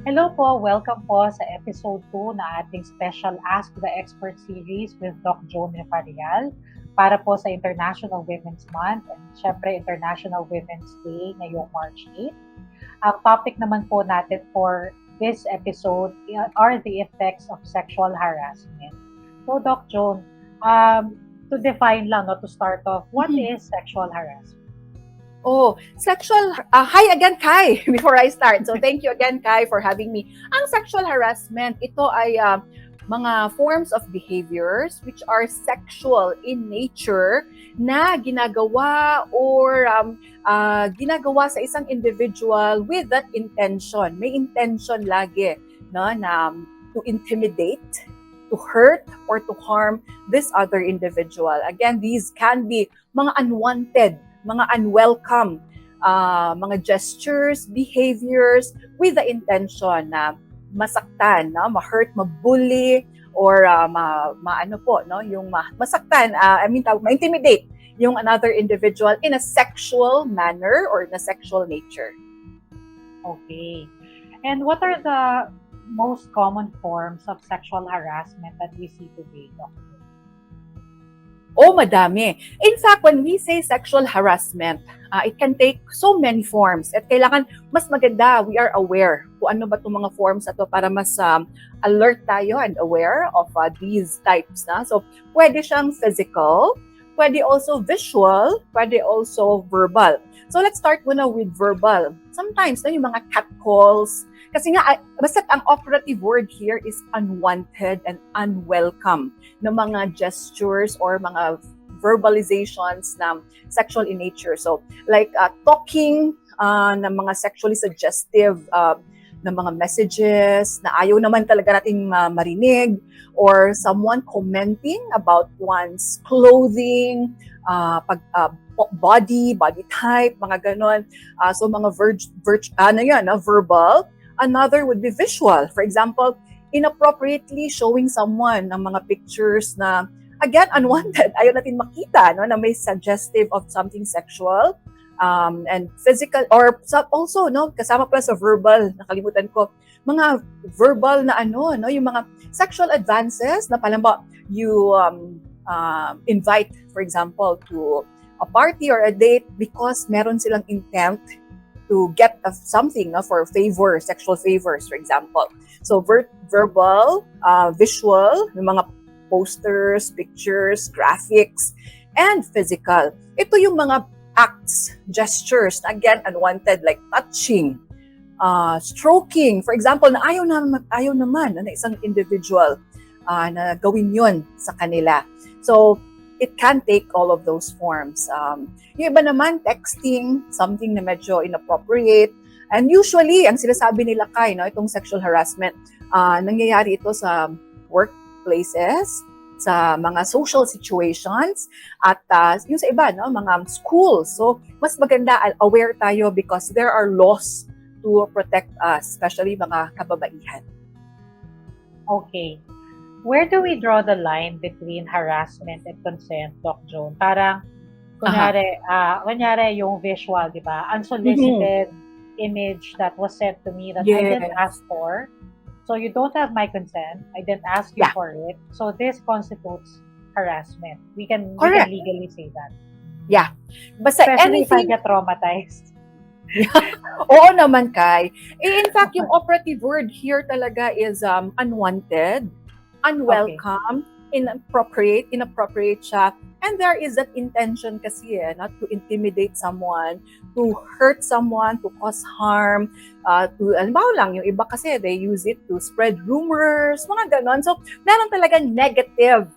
Hello po, welcome po sa episode 2 na ating special Ask the Expert series with Doc Joan Rifareal para po sa International Women's Month and syempre International Women's Day ngayong March 8. Ang topic naman po natin for this episode are the effects of sexual harassment. So Doc Joan, to define lang, no, to start off, what is sexual harassment? Oh, hi again, Kai, before I start. So, thank you again, Kai, for having me. Ang sexual harassment, ito ay mga forms of behaviors which are sexual in nature na ginagawa or ginagawa sa isang individual with that intention. May intention lagi, no, na to intimidate, to hurt, or to harm this other individual. Again, these can be mga unwanted, mga unwelcome mga gestures, behaviors with the intention na masaktan, no? Ma-hurt, ma-bully, or masaktan, ma-intimidate yung another individual in a sexual manner or in a sexual nature. Okay. And what are the most common forms of sexual harassment that we see today, Doctor? Oh, madami. In fact, when we say sexual harassment, it can take so many forms. At kailangan mas maganda, we are aware kung ano ba itong mga forms na to para mas alert tayo and aware of these types. Na? So, pwede siyang physical, pwede also visual, pwede also verbal. So, let's start muna with verbal. Sometimes, yung mga catcalls, kasi nga, basta ang operative word here is unwanted and unwelcome na mga gestures or mga verbalizations na sexual in nature. So, like talking na mga sexually suggestive na mga messages na ayaw naman talaga nating marinig, or someone commenting about one's clothing, body type, mga ganon. So, mga verbal. Another would be visual. For example, inappropriately showing someone ng mga pictures na, again, unwanted. Ayaw natin makita, no, na may suggestive of something sexual and physical. Or also, no, kasama pala sa verbal, nakalimutan ko, mga verbal na yung mga sexual advances na palamba, you invite, for example, to a party or a date because meron silang intent to get something for favor, sexual favors, for example. So, verbal, visual, yung mga posters, pictures, graphics, and physical. Ito yung mga acts, gestures, again, unwanted, like touching, stroking, for example, na ayaw naman na isang individual na gawin yun sa kanila. So, it can take all of those forms. Yung iba naman, texting, something na medyo inappropriate. And usually, ang sinasabi nila Kai, no, itong sexual harassment, nangyayari ito sa workplaces, sa mga social situations, at yung sa iba, no, mga schools. So, mas maganda aware tayo because there are laws to protect us, especially mga kababaihan. Okay. Where do we draw the line between harassment and consent, Doc Joan? Parang, kunyari yung visual, di ba? Unsolicited image that was sent to me that I didn't ask for. So you don't have my consent. I didn't ask you for it. So this constitutes harassment. We can legally say that. Yeah. Basta especially if I get traumatized. Oo naman, Kai. In fact, yung operative word here talaga is unwanted, unwelcome, inappropriate siya. And there is that intention kasi not to intimidate someone, to hurt someone, to cause harm, alimbawa lang, yung iba kasi they use it to spread rumors, mga ganon. So, meron talaga negative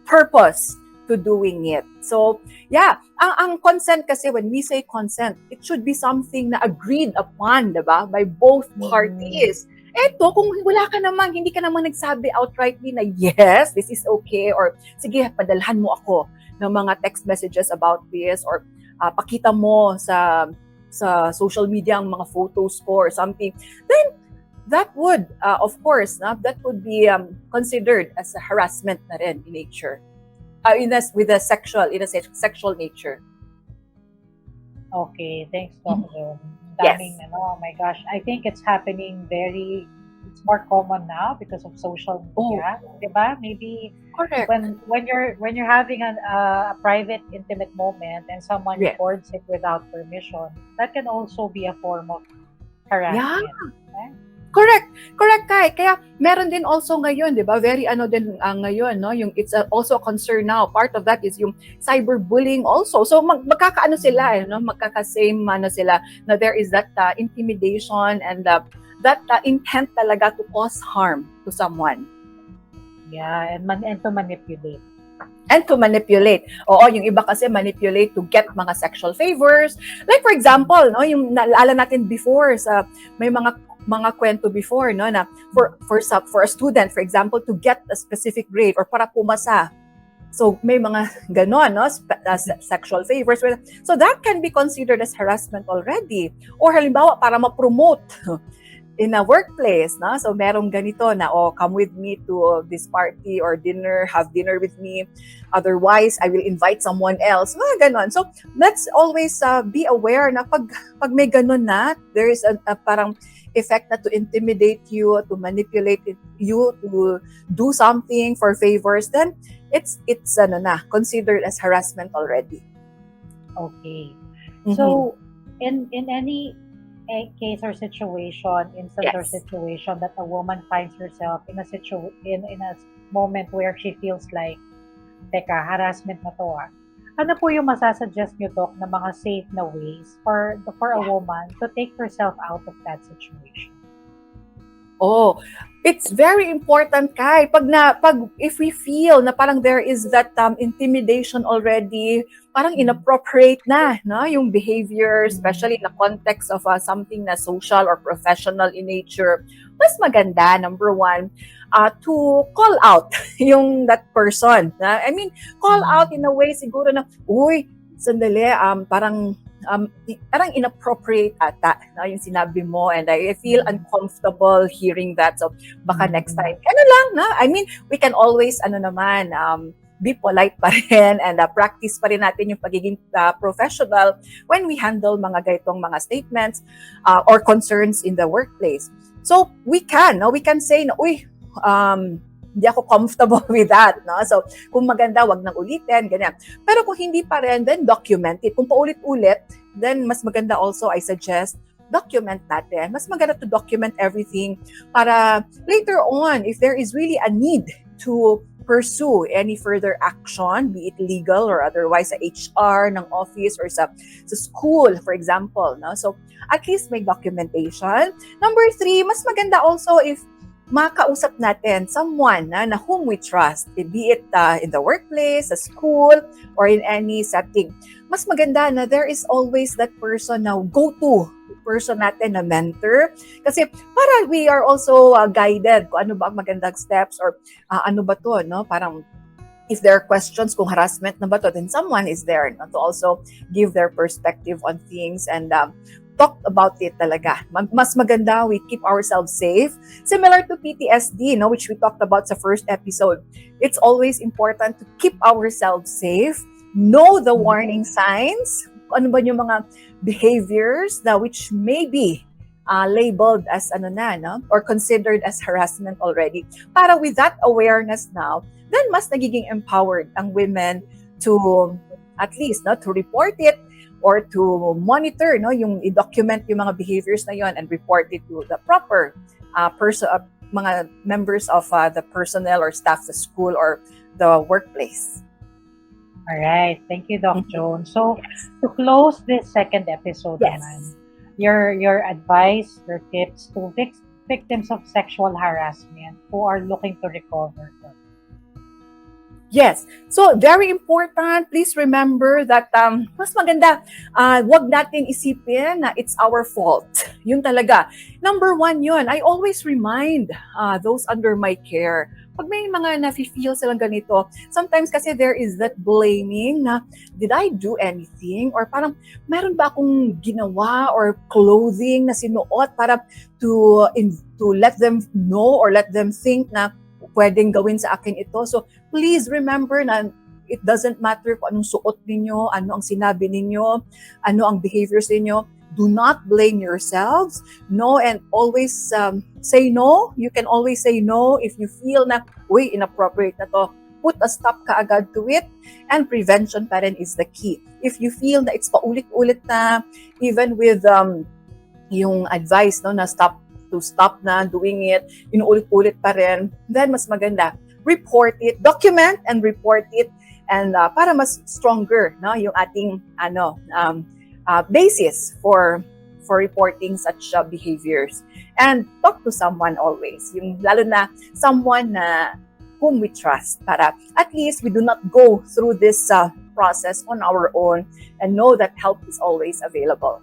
purpose to doing it. So, yeah, ang consent kasi, when we say consent, it should be something na agreed upon, diba? By both parties. Eto, kung wala ka naman, hindi ka naman nagsabi outrightly na yes, this is okay, or sige, padalhan mo ako ng mga text messages about this, or pakita mo sa social media ang mga photos ko or something, then that would, of course, that would be considered as a harassment na rin in nature. In a sexual nature. Okay, thanks, Dr. Yes. daming, oh my gosh, I think it's happening it's more common now because of social Oh, media, diba? Maybe correct. when you're having a private, intimate moment and someone Yes. records it without permission, that can also be a form of Yeah. harassment. Okay? Correct. Correct, Kai. Kaya meron din also ngayon, 'di ba? Very ano din ngayon, no? Yung it's also a concern now. Part of that is yung cyberbullying also. So magkakaano sila, no? Magkaka-same ano sila na there is that intimidation and that intent talaga to cause harm to someone. Yeah, and to manipulate. And to manipulate. Oo, yung iba kasi manipulate to get mga sexual favors. Like for example, no, yung naalala natin before sa may mga kwento before, no, na for a student, for example, to get a specific grade or para pumasa. So may mga ganon, no, sexual favors. So that can be considered as harassment already. Or halimbawa para ma-promote in a workplace, no? So merong ganito na, come with me to this party or dinner, have dinner with me. Otherwise, I will invite someone else. Mga ganon. So let's always be aware na pag may ganon na, there is a parang effect na to intimidate you, to manipulate you, to do something for favors, then it's considered as harassment already. Okay. So in any case or situation, instance or situation that a woman finds herself in a moment where she feels like, teka, harassment na to ah. Ano po yung masasuggest nyo, Doc, na mga safe na ways for a woman to take herself out of that situation? Oh, it's very important, Kai. If we feel na parang there is that intimidation already, parang inappropriate na, no, yung behavior, especially in the context of something na social or professional in nature, mas maganda, number one, to call out yung that person. I mean, call out in a way siguro na, uy, sandali, parang inappropriate ata na yung sinabi mo, and I feel uncomfortable hearing that. So baka next time, lang na. I mean, we can always be polite pa rin and practice pa rin natin yung pagiging professional when we handle mga ganitong mga statements or concerns in the workplace. So we can say na, uy, hindi ako comfortable with that, no? So, kung maganda, wag nang ulitin, ganyan. Pero kung hindi pa rin, then document it. Kung paulit-ulit, then mas maganda also, I suggest, document natin. Mas maganda to document everything para later on, if there is really a need to pursue any further action, be it legal or otherwise sa HR ng office or sa school, for example, no? So, at least may documentation. Number 3, mas maganda also if makausap natin someone na whom we trust, be it in the workplace, sa school, or in any setting. Mas maganda na there is always that person na go-to person natin na mentor. Kasi para we are also guided kung ano ba ang magandang steps or ano ba to, no? Parang if there are questions kung harassment na ba to, then someone is there, no, to also give their perspective on things and talk about it talaga. Mas maganda we keep ourselves safe. Similar to PTSD, no, which we talked about sa first episode. It's always important to keep ourselves safe. Know the warning signs. Ano ba yung mga behaviors na which may be labeled as or considered as harassment already. Para with that awareness now, then mas nagiging empowered ang women to at least to report it or to monitor, yung i-document yung mga behaviors na yon and report it to the proper mga members of the personnel or staff sa school or the workplace. All right. Thank you, Doc Joan. So, to close this second episode, your advice, your tips to victims of sexual harassment who are looking to recover. Yes. So, very important. Please remember that mas maganda, wag natin isipin na it's our fault. Yun talaga. Number 1 yun. I always remind those under my care. Pag may mga nafe-feel silang ganito, sometimes kasi there is that blaming na, did I do anything? Or parang, meron ba akong ginawa or clothing na sinuot para to let them know or let them think na pwedeng gawin sa akin ito. So, please remember na it doesn't matter kung anong suot ninyo, ano ang sinabi ninyo, ano ang behaviors ninyo. Do not blame yourselves. No, and always say no. You can always say no if you feel na, uy, inappropriate na to. Put a stop kaagad to it. And prevention pa rin is the key. If you feel na it's paulit-ulit na, even with yung advice no, na stop na doing it, inuulit-ulit pa rin, then mas maganda. Report it, document and report it, and para mas stronger no, yung ating basis for reporting such behaviors. And talk to someone always, yung lalo na someone na whom we trust, para at least we do not go through this process on our own, and know that help is always available.